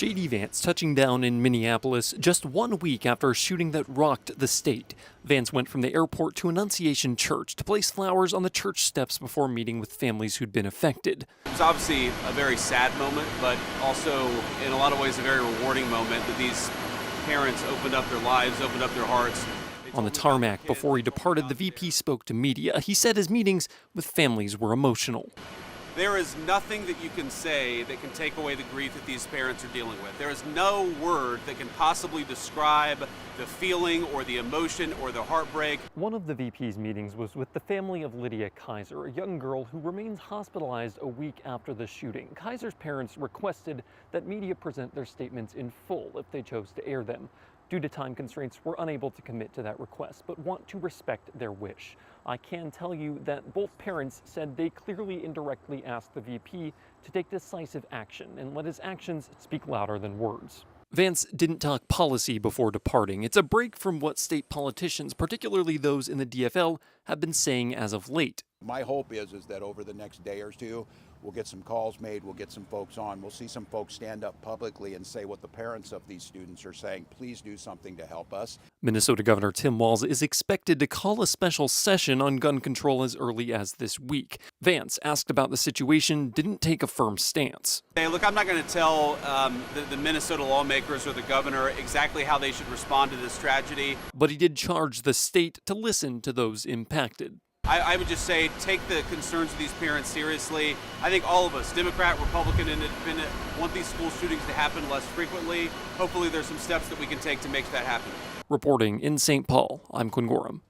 J.D. Vance touching down in Minneapolis just 1 week after a shooting that rocked the state. Vance went from the airport to Annunciation Church to place flowers on the church steps before meeting with families who'd been affected. It was obviously a very sad moment, but also in a lot of ways a very rewarding moment that these parents opened up their lives, opened up their hearts. On the tarmac before he departed, the VP spoke to media. He said his meetings with families were emotional. There is nothing that you can say that can take away the grief that these parents are dealing with. There is no word that can possibly describe the feeling or the emotion or the heartbreak. One of the VP's meetings was with the family of Lydia Kaiser, a young girl who remains hospitalized a week after the shooting. Kaiser's parents requested that media present their statements in full if they chose to air them. Due to time constraints, we're unable to commit to that request, but want to respect their wish. I can tell you that both parents said they clearly indirectly asked the VP to take decisive action and let his actions speak louder than words. Vance didn't talk policy before departing. It's a break from what state politicians, particularly those in the DFL, have been saying as of late. My hope is that over the next day or two, we'll get some calls made, we'll get some folks on, we'll see some folks stand up publicly and say what the parents of these students are saying. Please do something to help us. Minnesota Governor Tim Walz is expected to call a special session on gun control as early as this week. Vance, asked about the situation, didn't take a firm stance. Hey, look, I'm not going to tell the Minnesota lawmakers or the governor exactly how they should respond to this tragedy. But he did charge the state to listen to those impacted. I would just say take the concerns of these parents seriously. I think all of us, Democrat, Republican, and Independent, want these school shootings to happen less frequently. Hopefully there's some steps that we can take to make that happen. Reporting in St. Paul, I'm Quinn Gorham.